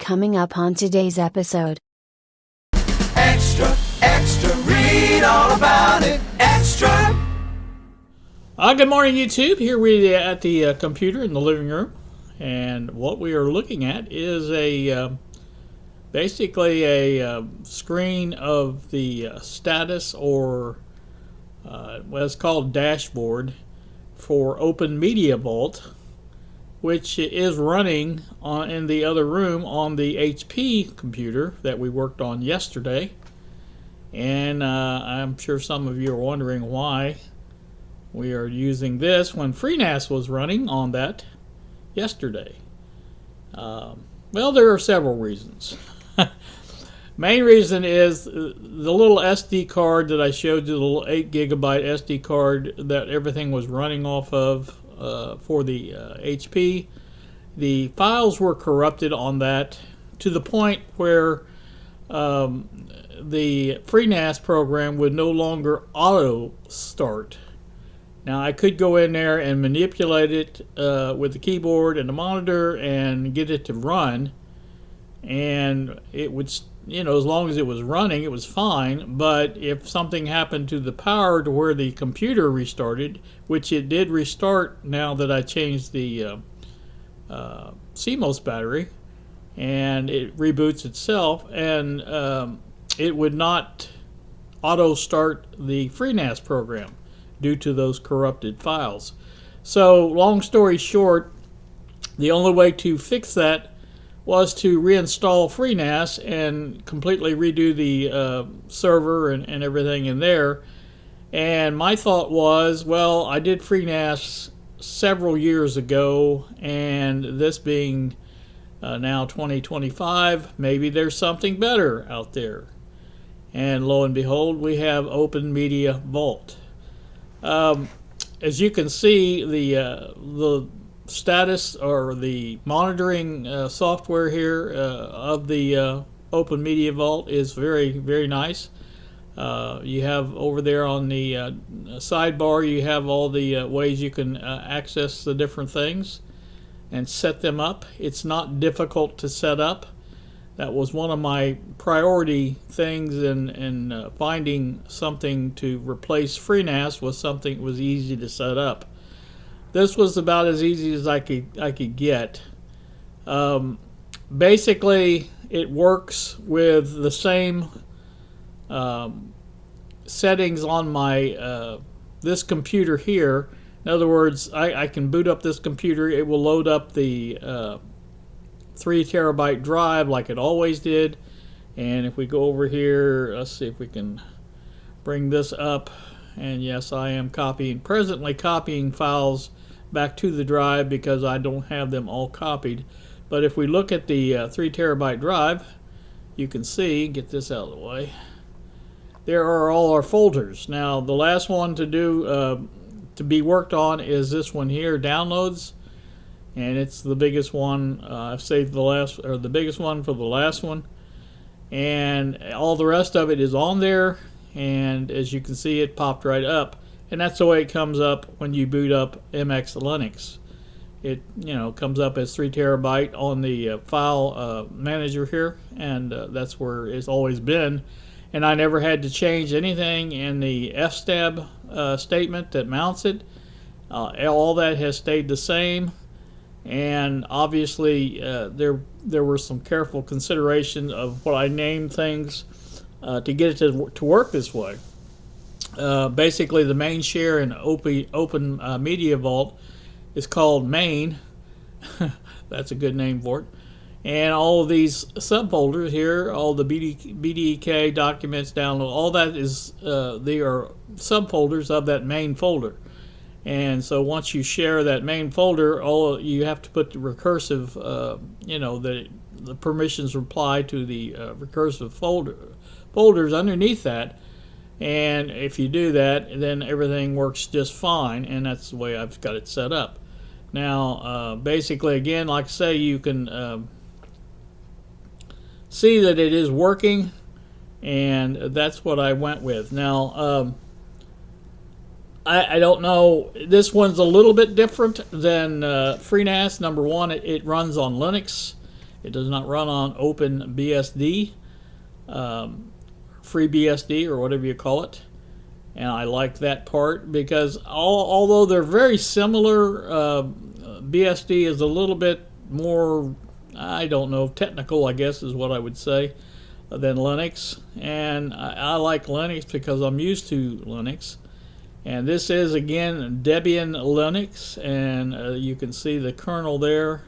coming up on today's episode. Extra, extra, read all about it. Extra. Good morning, YouTube. Here we at the computer in the living room, and what we are looking at is basically a screen of the status, or what's called dashboard, for Open Media Vault, which is running in the other room on the HP computer that we worked on yesterday. And I'm sure some of you are wondering why we are using this when FreeNAS was running on that yesterday. Well, there are several reasons. Main reason is the little SD card that I showed you, the little 8 gigabyte SD card that everything was running off of for the HP. The files were corrupted on that to the point where the FreeNAS program would no longer auto start. Now, I could go in there and manipulate it with the keyboard and the monitor and get it to run, and it would, as long as it was running, it was fine. But if something happened to the power to where the computer restarted, which it did restart now that I changed the CMOS battery, and it reboots itself, and it would not auto start the FreeNAS program due to those corrupted files. So, long story short, the only way to fix that was to reinstall FreeNAS and completely redo the server and everything in there. And my thought was, well, I did FreeNAS several years ago, and this being now 2025, maybe there's something better out there. And lo and behold, we have Open Media Vault. As you can see, the status or the monitoring software here of the Open Media Vault is very, very nice. You have over there on the sidebar, you have all the ways you can access the different things and set them up. It's not difficult to set up. That was one of my priority things in finding something to replace FreeNAS, was something that was easy to set up. This was about as easy as I could get. Basically, it works with the same settings on my this computer here. In other words, I can boot up this computer. It will load up the 3 terabyte drive like it always did. And if we go over here, let's see if we can bring this up. And yes, I am presently copying files back to the drive because I don't have them all copied. But if we look at the 3 terabyte drive, you can see, get this out of the way, there are all our folders. Now, the last one to do to be worked on is this one here, downloads, and it's the biggest one. I've saved the biggest one for the last one, and all the rest of it is on there. And as you can see, it popped right up, and that's the way it comes up when you boot up MX Linux. It comes up as 3 terabyte on the file manager here, and that's where it's always been. And I never had to change anything in the FSTAB statement that mounts it. All that has stayed the same. And obviously there were some careful consideration of what I named things to get it to work this way. Basically, the main share in Open Media Vault is called main. That's a good name for it. And all of these subfolders here, all the BDK documents, download, all that is they are subfolders of that main folder. And so once you share that main folder, you have to put the recursive, the permissions apply to the recursive folders underneath that. And if you do that, then everything works just fine, and that's the way I've got it set up. Now, basically, again, like I say, you can see that it is working, and that's what I went with. Now, I don't know, this one's a little bit different than FreeNAS. Number one, it runs on Linux, It does not run on OpenBSD, FreeBSD, or whatever you call it. And I like that part because although they're very similar, BSD is a little bit more, I don't know, technical, I guess is what I would say, than Linux. And I like Linux because I'm used to Linux. And this is, again, Debian Linux, and you can see the kernel there,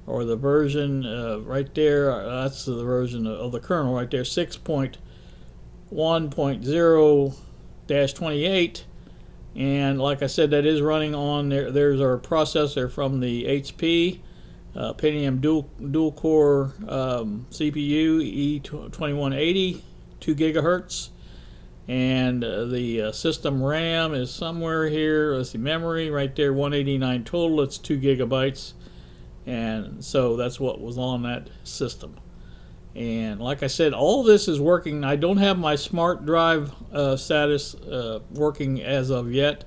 or the version right there. That's the version of the kernel right there, 6.1.0-28. And like I said, that is running on there. There's our processor from the HP Pentium dual core CPU E2180, 2 gigahertz. And the system RAM is somewhere here. Let's see, memory right there, 189 total. It's 2 gigabytes. And so that's what was on that system. And like I said, all this is working. I don't have my smart drive status working as of yet.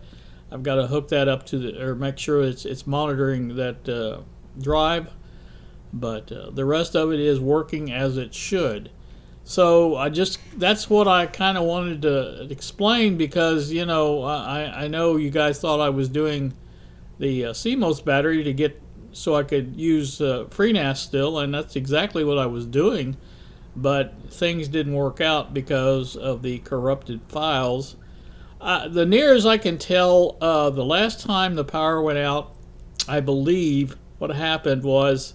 I've got to hook that up to or make sure it's monitoring that drive. But the rest of it is working as it should. So that's what I kind of wanted to explain, because, you know, I know you guys thought I was doing the CMOS battery to get so I could use FreeNAS still, and that's exactly what I was doing, but things didn't work out because of the corrupted files. The near as I can tell, the last time the power went out, I believe what happened was,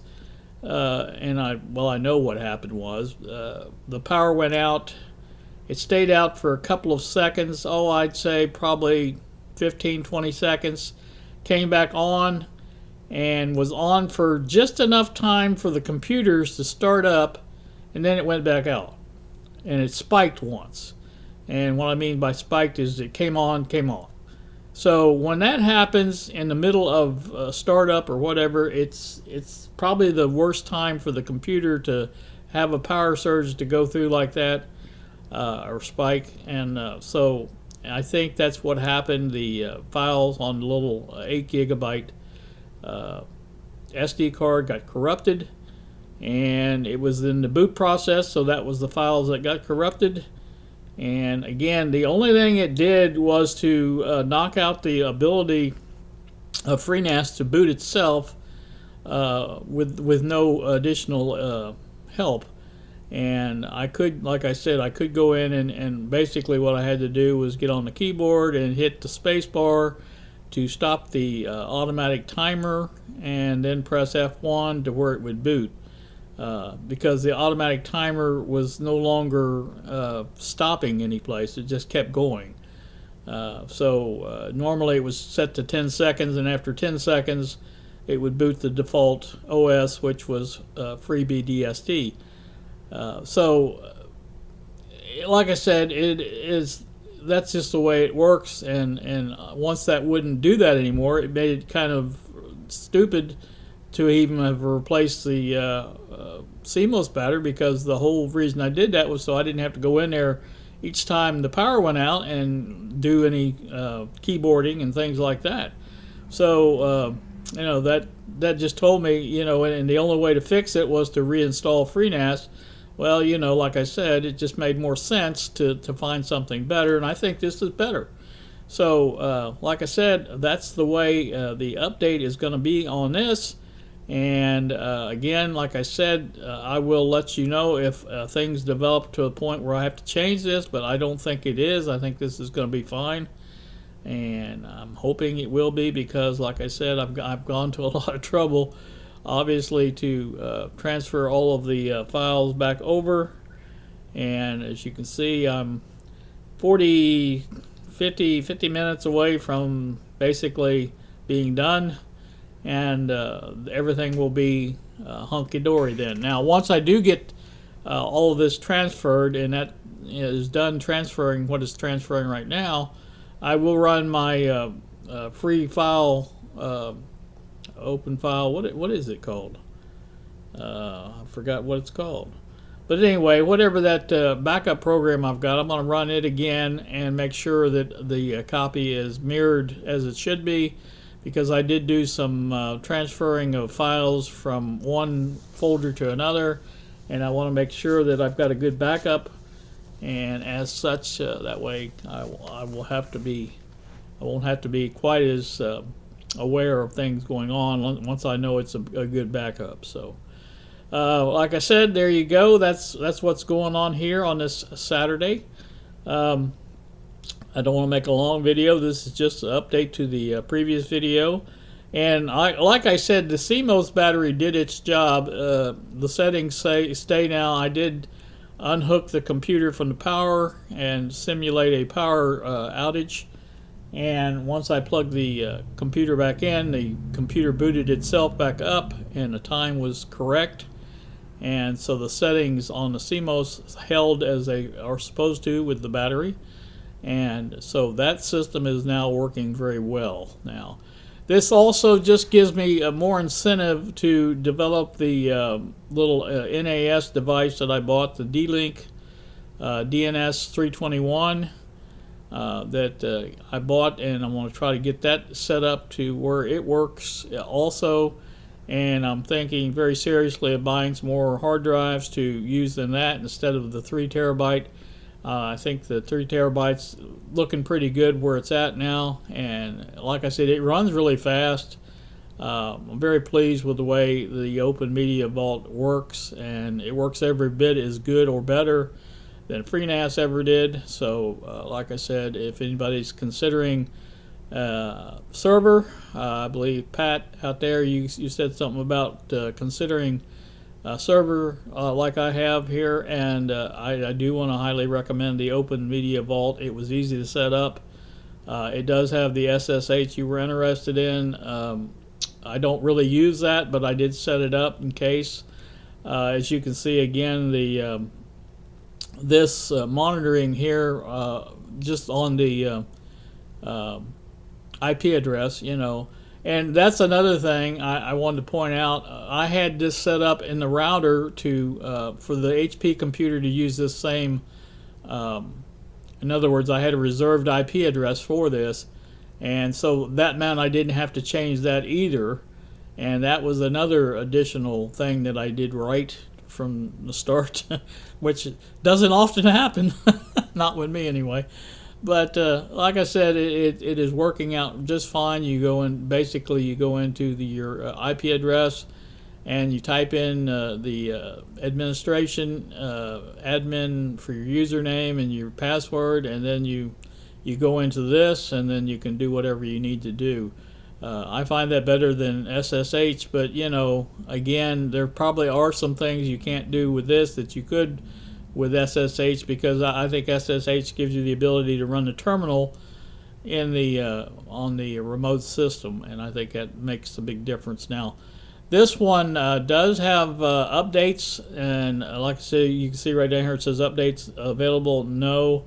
I know what happened was, the power went out. It stayed out for a couple of seconds. I'd say probably 15-20 seconds. Came back on and was on for just enough time for the computers to start up, and then it went back out. And it spiked once. And what I mean by spiked is it came on, came off. So when that happens in the middle of startup or whatever, it's probably the worst time for the computer to have a power surge to go through like that, or spike. And so I think that's what happened. The files on the little 8 gigabyte SD card got corrupted, and it was in the boot process, so that was the files that got corrupted. And again, the only thing it did was to knock out the ability of FreeNAS to boot itself with no additional help. And I could, like I said, I could go in and basically what I had to do was get on the keyboard and hit the space bar to stop the automatic timer, and then press F1 to where it would boot. Because the automatic timer was no longer stopping any place, it just kept going. So normally it was set to 10 seconds, and after 10 seconds it would boot the default OS, which was FreeBSD. Like I said, that's just the way it works, and once that wouldn't do that anymore, it made it kind of stupid to even have replaced the CMOS battery, because the whole reason I did that was so I didn't have to go in there each time the power went out and do any keyboarding and things like that. So that just told me, and the only way to fix it was to reinstall FreeNAS. Well, like I said, it just made more sense to find something better, and I think this is better. So like I said, that's the way the update is going to be on this. And again, like I said, I will let you know if things develop to a point where I have to change this, but I don't think it is. I think this is going to be fine, and I'm hoping it will be, because like I said, I've gone to a lot of trouble, obviously, to transfer all of the files back over. And as you can see, I'm 50 minutes away from basically being done, and everything will be hunky-dory then. Now, once I do get all of this transferred, and that is done transferring what is transferring right now, I will run my free file, open file, what is it called? I forgot what it's called. But anyway, whatever that backup program I've got, I'm going to run it again and make sure that the copy is mirrored as it should be, because I did do some transferring of files from one folder to another, and I want to make sure that I've got a good backup. And as such, that way I won't have to be quite as aware of things going on once I know it's a good backup. So, like I said, there you go. That's what's going on here on this Saturday. I don't want to make a long video. This is just an update to the previous video. And like I said, the CMOS battery did its job. The settings stay now. I did unhook the computer from the power and simulate a power outage. And once I plugged the computer back in, the computer booted itself back up and the time was correct. And so the settings on the CMOS held as they are supposed to with the battery. And so that system is now working very well now. This also just gives me more incentive to develop the little NAS device that I bought, the D-Link DNS 321 that I bought, and I want to try to get that set up to where it works also. And I'm thinking very seriously of buying some more hard drives to use in that instead of the 3 terabyte. I think the 3 terabytes looking pretty good where it's at now, and like I said, it runs really fast. I'm very pleased with the way the Open Media Vault works, and it works every bit as good or better than FreeNAS ever did. So like I said, if anybody's considering server, I believe Pat out there, you said something about considering server like I have here, and I do want to highly recommend the Open Media Vault. It was easy to set up. It does have the SSH you were interested in. I don't really use that, but I did set it up in case. As you can see again, the this monitoring here just on the IP address, you know. And that's another thing I wanted to point out. I had this set up in the router to for the HP computer to use this same. In other words, I had a reserved IP address for this, and so that meant I didn't have to change that either. And that was another additional thing that I did right from the start, which doesn't often happen, not with me anyway. But like I said, it is working out just fine. You go in, basically you go into your IP address and you type in the administration admin for your username and your password, and then you go into this, and then you can do whatever you need to do. I find that better than SSH, but you know, again, there probably are some things you can't do with this that you could with SSH, because I think SSH gives you the ability to run the terminal in the on the remote system, and I think that makes a big difference. Now, this one does have updates, and like I said, you can see right down here it says updates available. No,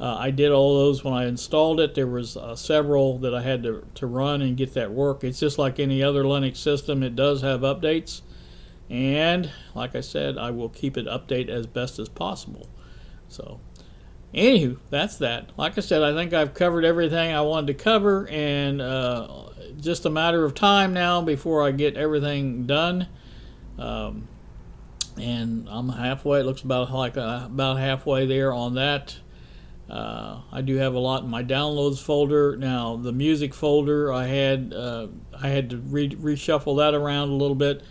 I did all those when I installed it. There was several that I had to run and get that work. It's just like any other Linux system. It does have updates. And like I said, I will keep it updated as best as possible. So anywho, that's that. Like I said, I think I've covered everything I wanted to cover, and just a matter of time now before I get everything done. And I'm halfway. It looks about like about halfway there on that. I do have a lot in my downloads folder. Now the music folder, I had to reshuffle that around a little bit.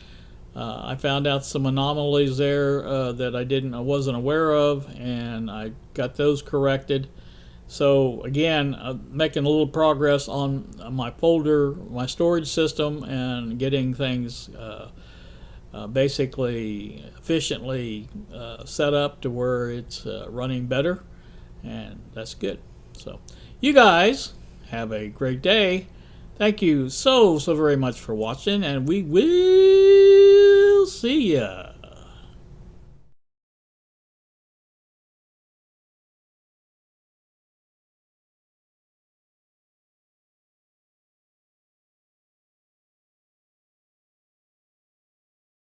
I found out some anomalies there that I wasn't aware of, and I got those corrected. So again, making a little progress on my folder, my storage system, and getting things basically efficiently set up to where it's running better, and that's good. So you guys have a great day. Thank you so very much for watching, and we will see ya.